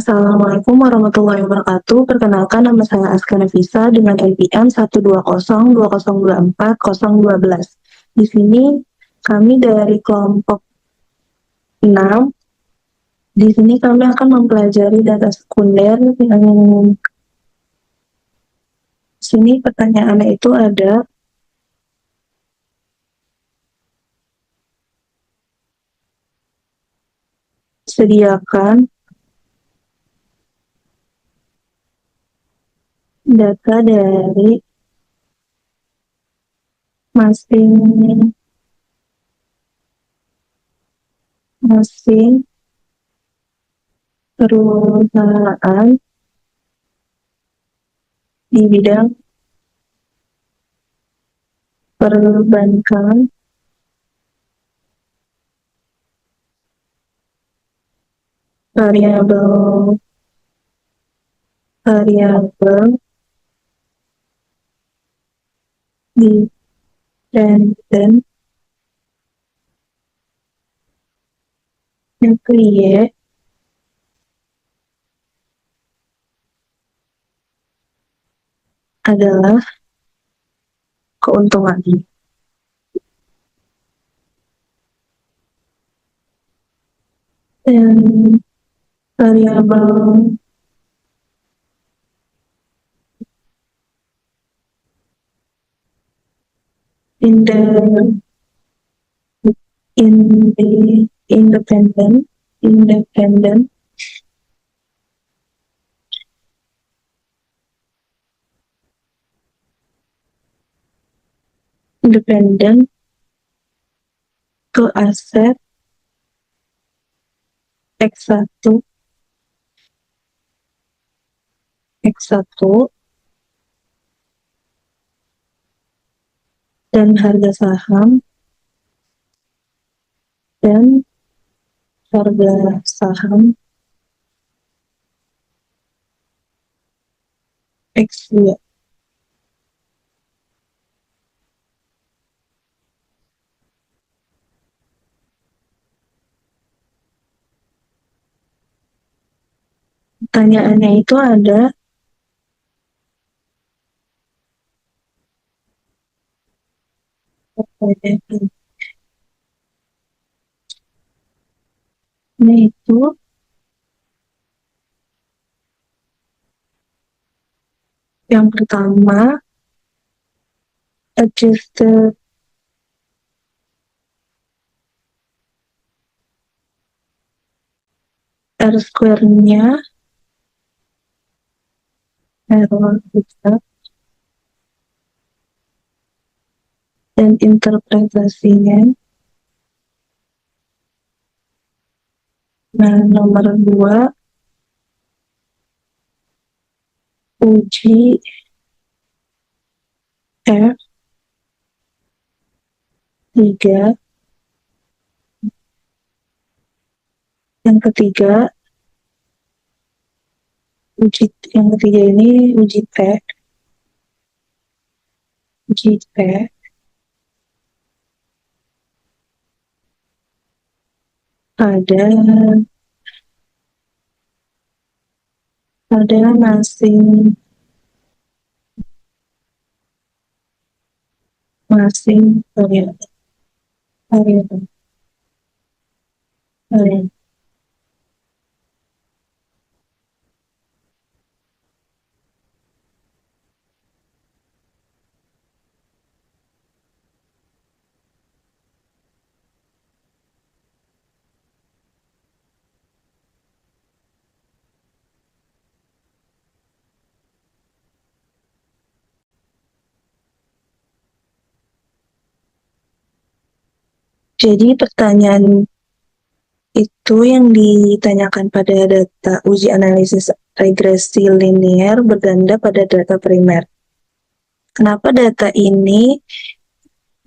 Assalamualaikum warahmatullahi wabarakatuh. Perkenalkan, nama saya Aska Nafisa dengan NPM 12020240012. Di sini kami dari kelompok 6. Di sini kami akan mempelajari data sekunder yang sini pertanyaannya itu ada sediakan data dari masing-masing perusahaan di bidang perbankan variabel dependen nuklir adalah keuntungan. Dan variabel independen ke aset X1 dan harga saham X2. Pertanyaannya itu ada itu yang pertama adjusted R square-nya dan interpretasinya. Nah, nomor 2 uji F3. Yang ketiga ini uji T pada masing-masing variabel. Jadi pertanyaan itu yang ditanyakan pada data uji analisis regresi linear berganda pada data primer. Kenapa data ini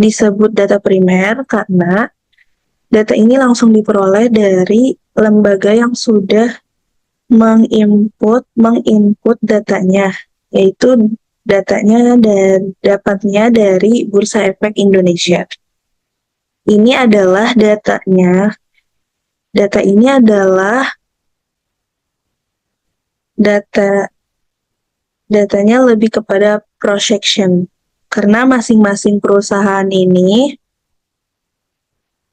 disebut data primer? Karena data ini langsung diperoleh dari lembaga yang sudah menginput datanya, yaitu dapatnya dari Bursa Efek Indonesia. Ini adalah datanya. Data ini adalah datanya lebih kepada projection. Karena masing-masing perusahaan ini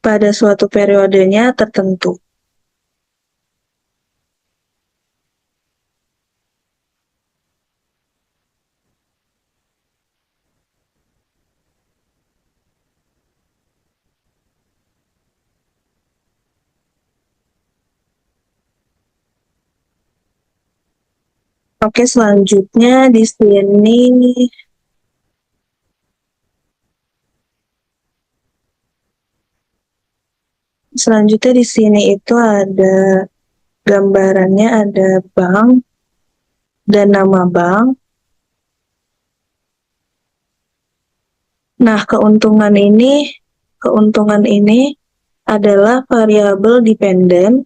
pada suatu periodenya tertentu. Oke, selanjutnya di sini itu ada gambarannya, ada bank dan nama bank. Nah, keuntungan ini adalah variabel dependen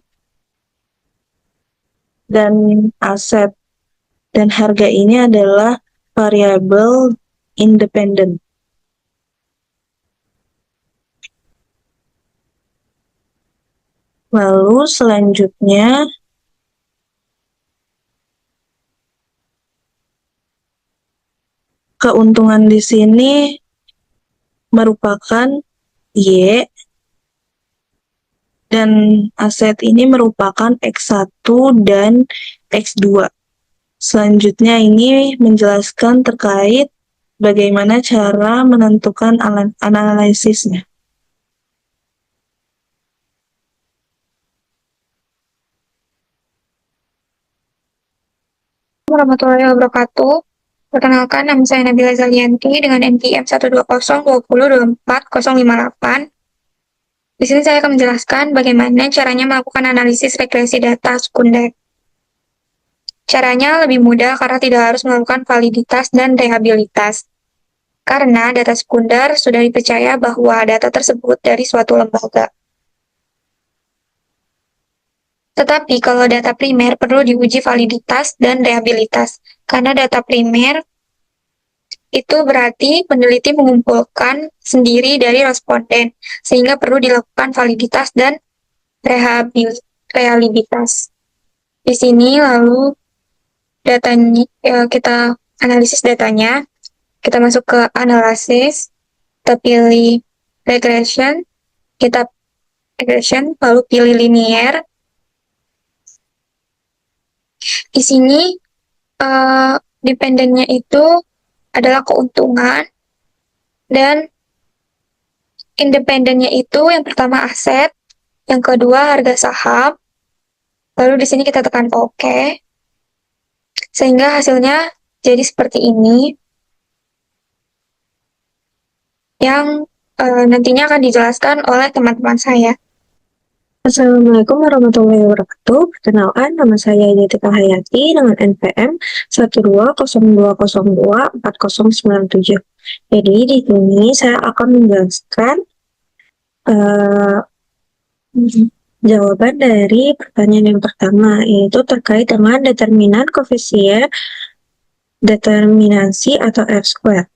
dan aset, dan harga ini adalah variabel independen. Lalu selanjutnya keuntungan di sini merupakan Y dan aset ini merupakan X1 dan X2. Selanjutnya ini menjelaskan terkait bagaimana cara menentukan analisisnya. Warahmatullahi wabarakatuh. Perkenalkan, nama saya Nabila Zalianti dengan NPM 12020240058. Di sini saya akan menjelaskan bagaimana caranya melakukan analisis regresi data sekunder. Caranya lebih mudah karena tidak harus melakukan validitas dan rehabilitas. Karena data sekunder sudah dipercaya bahwa data tersebut dari suatu lembaga. Tetapi kalau data primer perlu diuji validitas dan rehabilitas. Karena data primer itu berarti peneliti mengumpulkan sendiri dari responden, sehingga perlu dilakukan validitas dan rehabilitas. Di sini lalu datanya, kita analisis datanya, kita masuk ke analisis, kita pilih regression, lalu pilih linear. Di sini dependennya itu adalah keuntungan, dan independennya itu yang pertama aset, yang kedua harga saham. Lalu di sini kita tekan OK, sehingga hasilnya jadi seperti ini, yang nantinya akan dijelaskan oleh teman-teman saya. Assalamualaikum warahmatullahi wabarakatuh. Perkenalkan, nama saya Yatika Hayati dengan NPM 12020240097. Jadi di sini saya akan menjelaskan jawaban dari pertanyaan yang pertama, yaitu terkait dengan determinan koefisien determinasi atau R-square.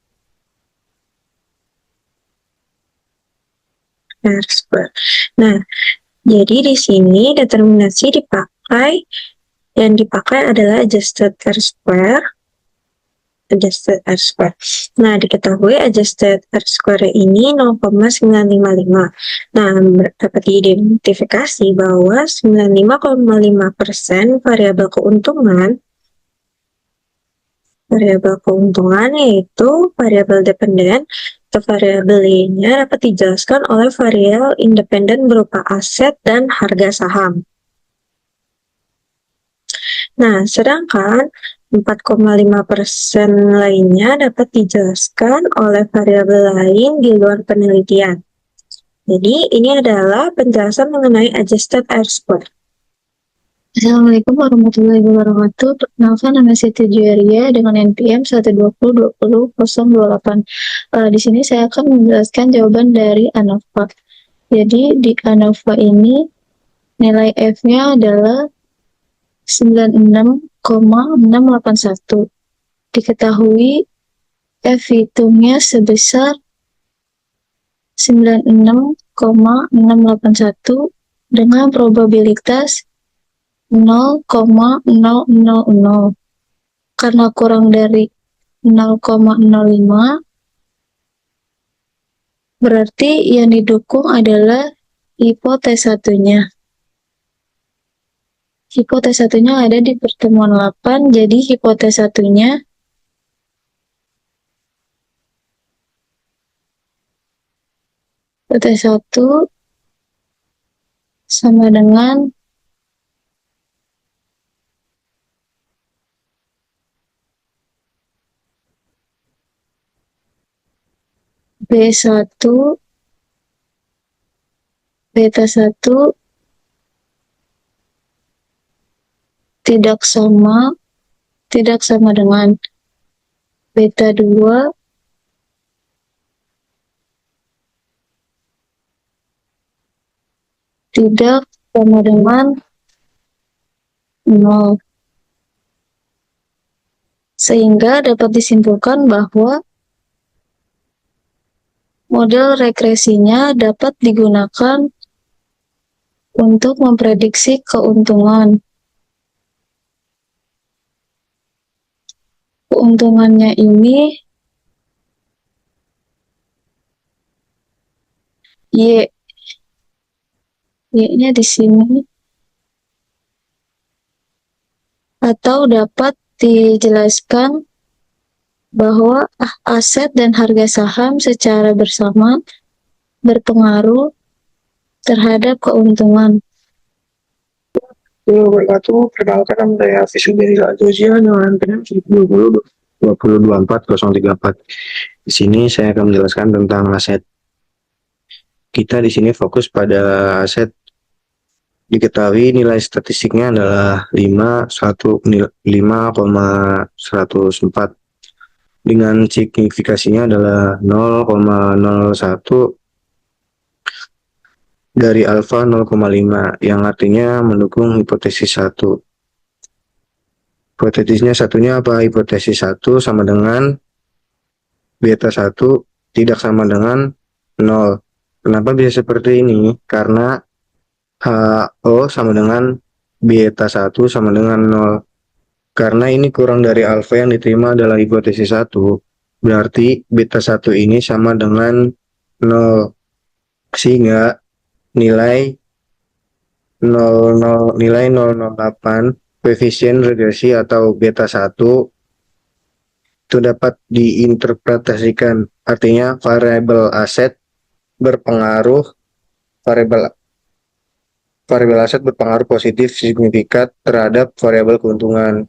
Nah, jadi di sini determinasi yang dipakai adalah adjusted R-square. Nah, diketahui adjusted R-square ini 0,955. Nah, dapat diidentifikasi bahwa 95,5% variabel keuntungan yaitu variabel dependen atau variabel lainnya dapat dijelaskan oleh variabel independen berupa aset dan harga saham. Nah, sedangkan 4,5% lainnya dapat dijelaskan oleh variabel lain di luar penelitian. Jadi, ini adalah penjelasan mengenai adjusted R-square. Assalamualaikum warahmatullahi wabarakatuh. Perkenalkan, nama saya Siti Juwaria dengan NPM 120200028. Di sini saya akan menjelaskan jawaban dari ANOVA. Jadi di ANOVA ini nilai F-nya adalah 96,681. Diketahui F hitungnya sebesar 96,681 dengan probabilitas 0,000. Karena kurang dari 0,05, berarti yang didukung adalah hipotes satunya. Hipotes satunya ada di pertemuan 8, jadi hipotes satunya hipotes 1 sama dengan B1 beta 1 tidak sama dengan beta 2 tidak sama dengan 0. Sehingga dapat disimpulkan bahwa model regresinya dapat digunakan untuk memprediksi keuntungan. Keuntungannya ini Y-nya di sini, atau dapat dijelaskan bahwa aset dan harga saham secara bersama berpengaruh terhadap keuntungan. Wabarakatuh, perkenalkan saya Fisubirila Jozia dengan PNM 2024-034. Di sini saya akan menjelaskan tentang aset. Kita di sini fokus pada aset. Diketahui nilai statistiknya adalah 5,104 dengan signifikasinya adalah 0,01 dari alfa 0,5 yang artinya mendukung hipotesis 1. Hipotesisnya satunya apa? Hipotesis 1 sama dengan beta 1 tidak sama dengan 0. Kenapa bisa seperti ini? Karena HO sama dengan beta 1 sama dengan 0. Karena ini kurang dari alfa yang diterima adalah hipotesis 1, berarti beta 1 ini sama dengan 0. Sehingga nilai 008 koefisien regresi atau beta 1 itu dapat diinterpretasikan, artinya variabel aset berpengaruh aset berpengaruh positif signifikan terhadap variabel keuntungan.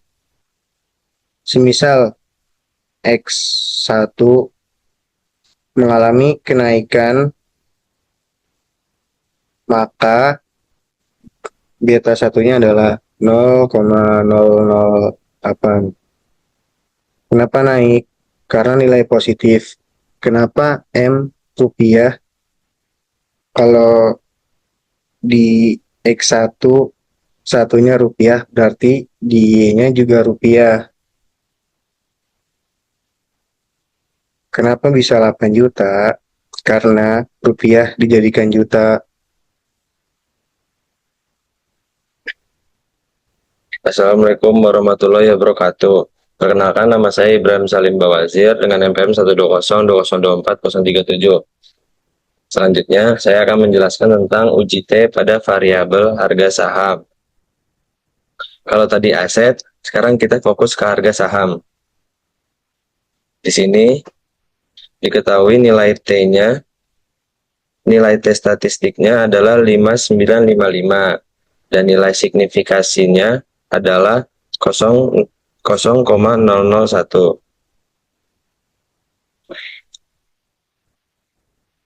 Semisal X1 mengalami kenaikan, maka beta satunya adalah 0,008. Kenapa naik? Karena nilai positif. Kenapa M rupiah? Kalau di X1 satunya rupiah, berarti di Y-nya juga rupiah. Kenapa bisa 8 juta? Karena rupiah dijadikan juta. Assalamualaikum warahmatullahi wabarakatuh. Perkenalkan, nama saya Ibrahim Salim Bawazir dengan NPM 1202024-037. Selanjutnya, saya akan menjelaskan tentang uji T pada variabel harga saham. Kalau tadi aset, sekarang kita fokus ke harga saham. Di sini diketahui nilai T-nya, nilai T statistiknya adalah 5955 dan nilai signifikasinya adalah 0,001.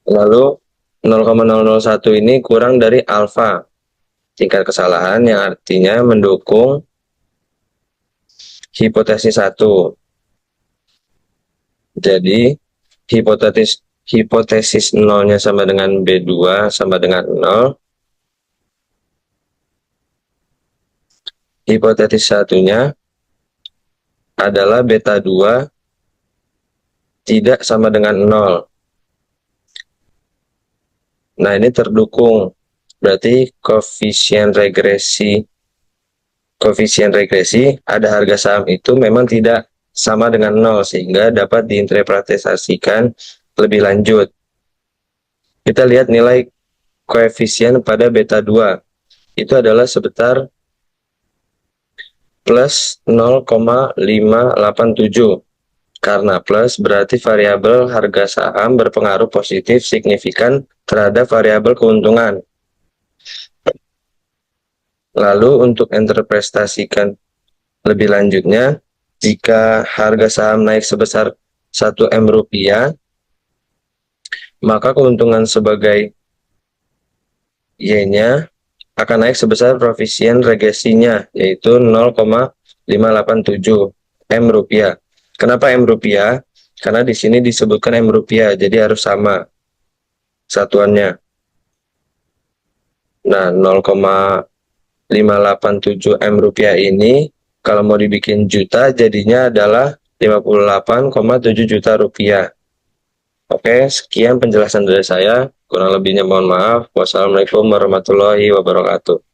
Lalu 0,001 ini kurang dari alfa, tingkat kesalahan yang artinya mendukung hipotesis 1. Jadi hipotesis 0-nya sama dengan B2 sama dengan 0. Hipotesis satunya adalah beta 2 tidak sama dengan 0. Nah, ini terdukung. Berarti koefisien regresi koefisien regresi, ada harga saham itu memang tidak sama dengan 0, sehingga dapat diinterpretasikan lebih lanjut. Kita lihat nilai koefisien pada beta 2, itu adalah sebesar plus 0,587. Karena plus berarti variabel harga saham berpengaruh positif signifikan terhadap variabel keuntungan. Lalu untuk interpretasikan lebih lanjutnya, jika harga saham naik sebesar 1 M rupiah, maka keuntungan sebagai Y-nya akan naik sebesar koefisien regresinya, yaitu 0,587 M rupiah. Kenapa M rupiah? Karena di sini disebutkan M rupiah, jadi harus sama satuannya. Nah, 0,587 M rupiah ini kalau mau dibikin juta jadinya adalah 58,7 juta rupiah. Oke, sekian penjelasan dari saya. Kurang lebihnya mohon maaf. Wassalamualaikum warahmatullahi wabarakatuh.